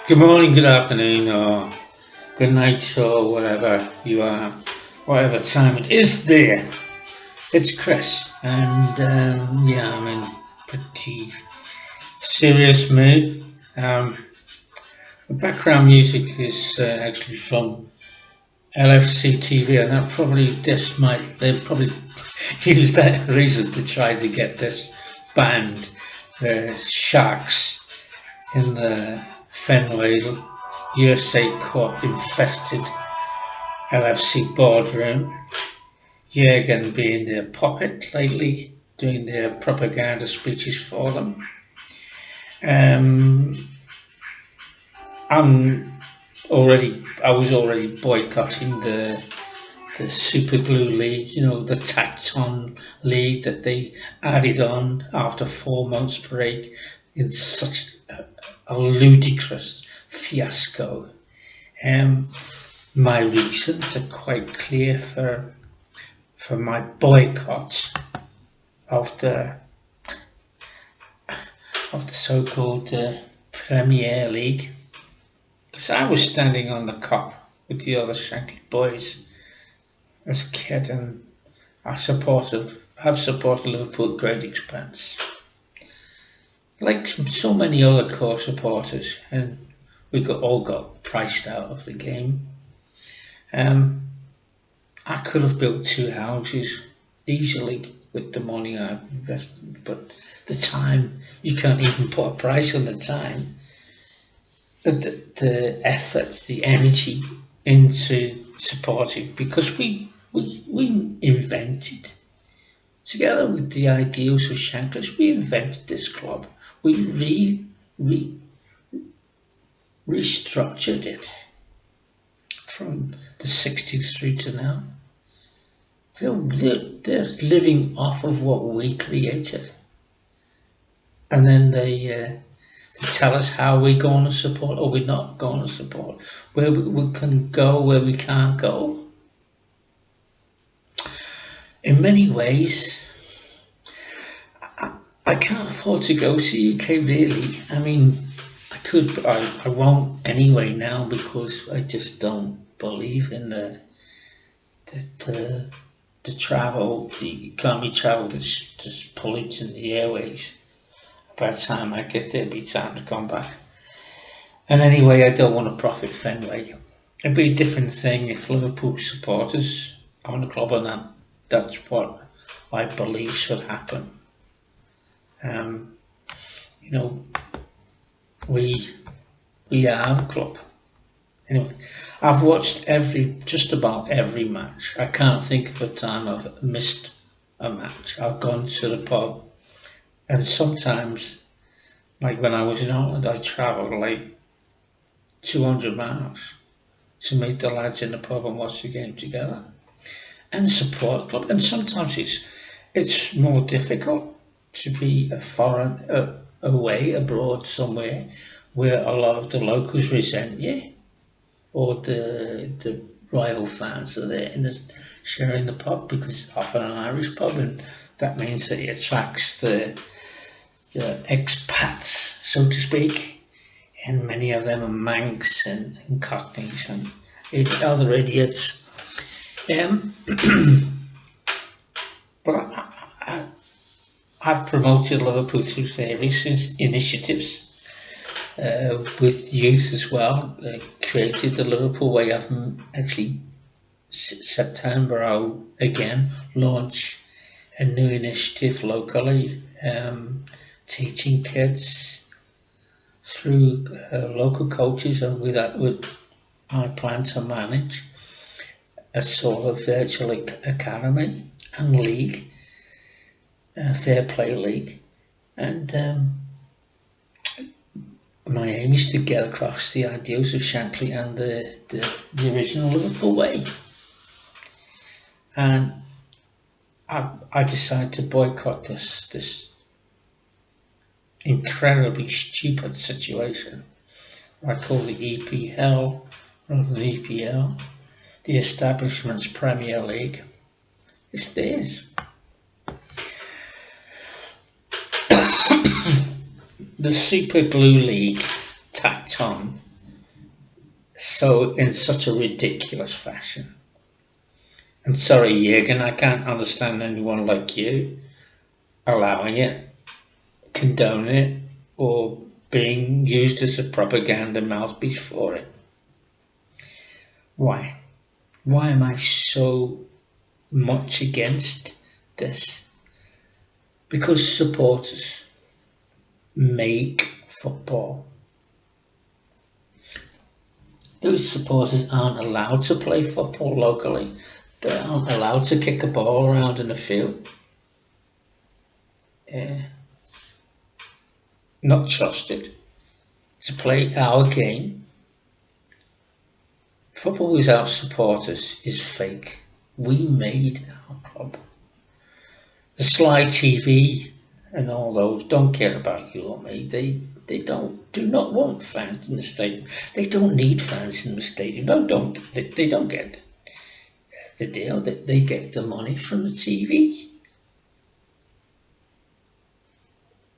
Good morning, good afternoon, or good night, or wherever you are, whatever time it is there. It's Chris, and I'm in pretty serious mood. The background music is actually from LFC TV, and they'll probably use that reason to try to get this banned. The Sharks in the Fenway USAcorp infested LFC boardroom. Juergen being their puppet lately, doing their propaganda speeches for them. I was already boycotting the Super Glue League, the Tacton League that they added on after 4 months break in such a ludicrous fiasco. My reasons are quite clear for my boycott of the so-called Premier League, because I was standing on the cop with the other Shankly boys as a kid, and I've supported Liverpool at great expense, like so many other core supporters, and we all got priced out of the game. I could have built 2 houses easily with the money I've invested, but the time, you can't even put a price on the time. The effort, the energy into supporting, because we invented, together with the ideals of Shankly, we invented this club. We restructured it from the 60s through to now. They're living off of what we created, and then they tell us how we're going to support or we're not going to support, where we can go, where we can't go. In many ways, I can't afford to go to UK really. I mean, I could, but I won't anyway now, because I just don't believe in the travel, the economy travel that's polluting the airways. By the time I get there, it'll be time to come back. And anyway, I don't want to profit Fenway. It'd be a different thing if Liverpool supporters own the club, and that's what I believe should happen. We are the club. Anyway, I've watched just about every match. I can't think of a time I've missed a match. I've gone to the pub, and sometimes, like when I was in Ireland, I travelled like 200 miles to meet the lads in the pub and watch the game together and support the club. And sometimes it's more difficult to be away abroad somewhere where a lot of the locals resent you, or the rival fans are there and sharing the pub, because it's often an Irish pub, and that means that it attracts the expats, so to speak, and many of them are Manx and Cockneys and other idiots. But I've promoted Liverpool through various initiatives with youth as well. Created the Liverpool Way. I've actually, September, I'll again launch a new initiative locally, teaching kids through local coaches, and with that, I plan to manage a sort of virtual academy and league, fair play league, and my aim is to get across the ideals of Shankly and the original Liverpool Way. And I decided to boycott this incredibly stupid situation. I call the EPL rather than EPL, the establishment's Premier League. It's theirs. The Super Glue League tacked on so in such a ridiculous fashion. And sorry, Juergen, I can't understand anyone like you allowing it, condoning it, or being used as a propaganda mouthpiece for it. Why? Why am I so much against this? Because supporters make football. Those supporters aren't allowed to play football locally. They aren't allowed to kick a ball around in the field. Not trusted to play our game. Football without supporters is fake. We made our club. The Sly TV and all those don't care about you or me. They do not want fans in the stadium. They don't need fans in the stadium. They don't get the deal. They get the money from the TV.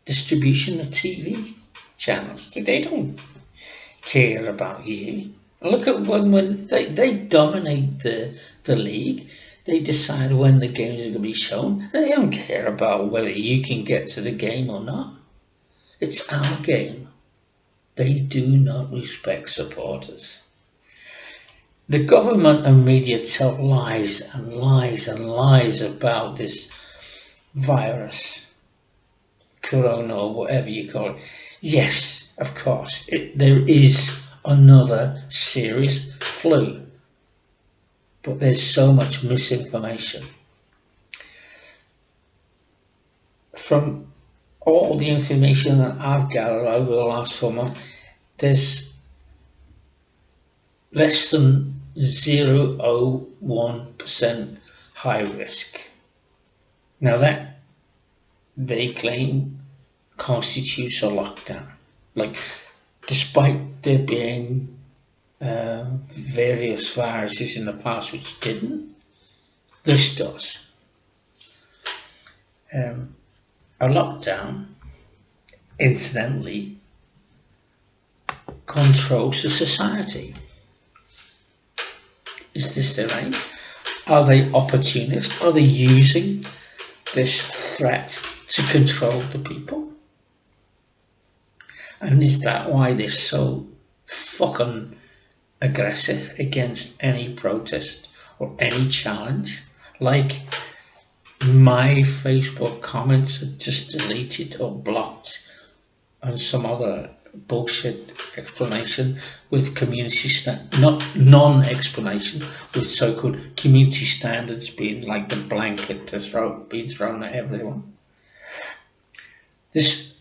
Distribution of TV channels. They don't care about you. Look at when they dominate the league. They decide when the games are going to be shown. They don't care about whether you can get to the game or not. It's our game. They do not respect supporters. The government and media tell lies and lies and lies about this virus, corona or whatever you call it. Yes, of course, there is another serious flu. But there's so much misinformation. From all the information that I've gathered over the last 4 months, there's less than 0.01% high risk. Now that they claim constitutes a lockdown. Like, despite there being various viruses in the past which didn't, this does. A lockdown, incidentally, controls the society. Is this their aim? Are they opportunists? Are they using this threat to control the people? And is that why they're so fucking aggressive against any protest or any challenge? Like, my Facebook comments are just deleted or blocked, and some other bullshit explanation with non-explanation with so-called community standards being like the blanket being thrown at everyone. This,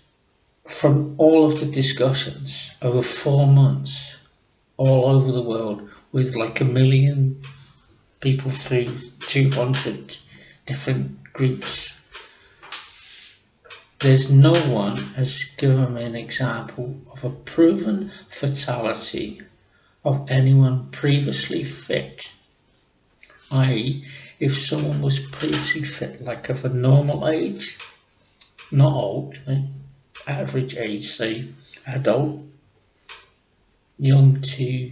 from all of the discussions over 4 months, all over the world, with like 1 million people through 200 different groups, there's no one has given me an example of a proven fatality of anyone previously fit, i.e. if someone was previously fit, like of a normal age, not old, average age, say adult, young to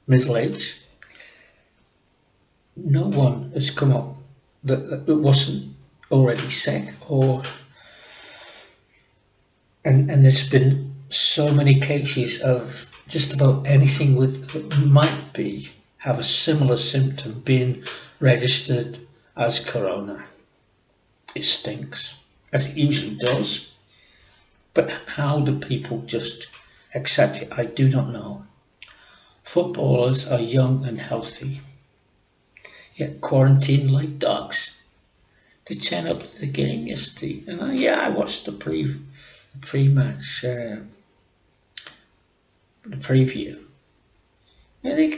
middle age, no one has come up that wasn't already sick, and there's been so many cases of just about anything that might have a similar symptom being registered as corona. It stinks, as it usually does, but how do people just accept it? I do not know. Footballers are young and healthy, yet quarantined like dogs. They turn up to the game yesterday, and I watched the pre-match, the preview. And they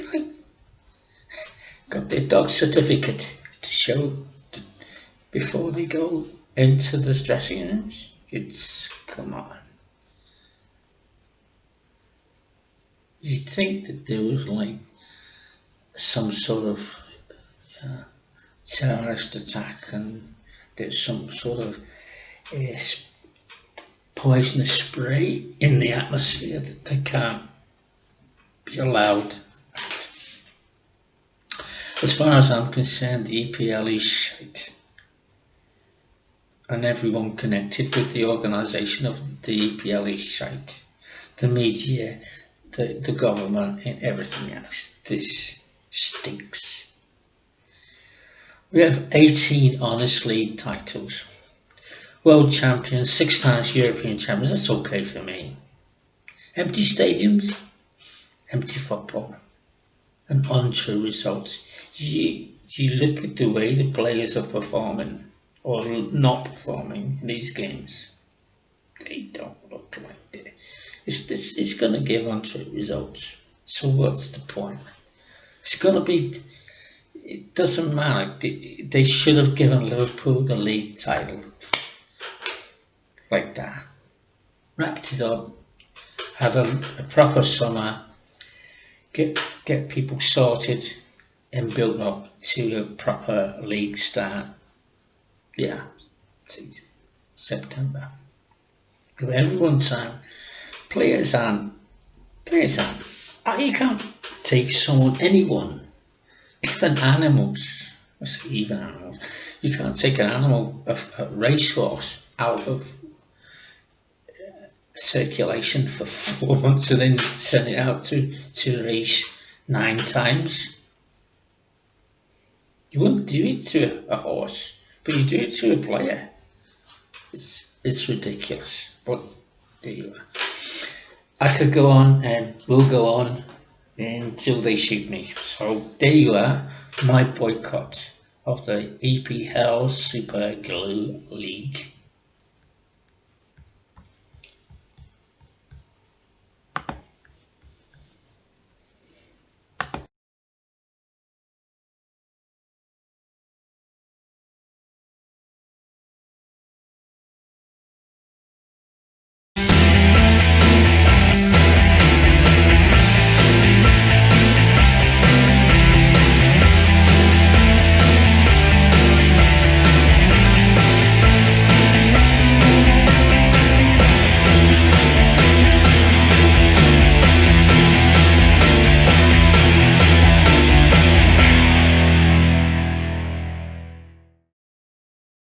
got their dog certificate to show before they go into the dressing rooms. Come on. You'd think that there was like some sort of terrorist attack, and there's some sort of poisonous spray in the atmosphere that they can't be allowed. As far as I'm concerned, the EPL is shite. And everyone connected with the organisation of the EPL is shite. The media, the government and everything else. This stinks. We have 18 Honest League titles. World champions, 6 times European champions, that's okay for me. Empty stadiums, empty football, and untrue results. You look at the way the players are performing or not performing in these games. They don't look like it. It's going to give untrue results. So what's the point? It's going to be, it doesn't matter. They should have given Liverpool the league title like that. Wrapped it up, had a proper summer, get people sorted and built up to a proper league start. Yeah, it's September. Give everyone time. Players aren't. You can't take anyone, even animals. I say even animals. You can't take an animal, a racehorse, out of circulation for 4 months and then send it out to race 9 times. You wouldn't do it to a horse, but you do it to a player. It's ridiculous, but there you are. I could go on and will go on until they shoot me. So there you are, my boycott of the EPL Super Glue League.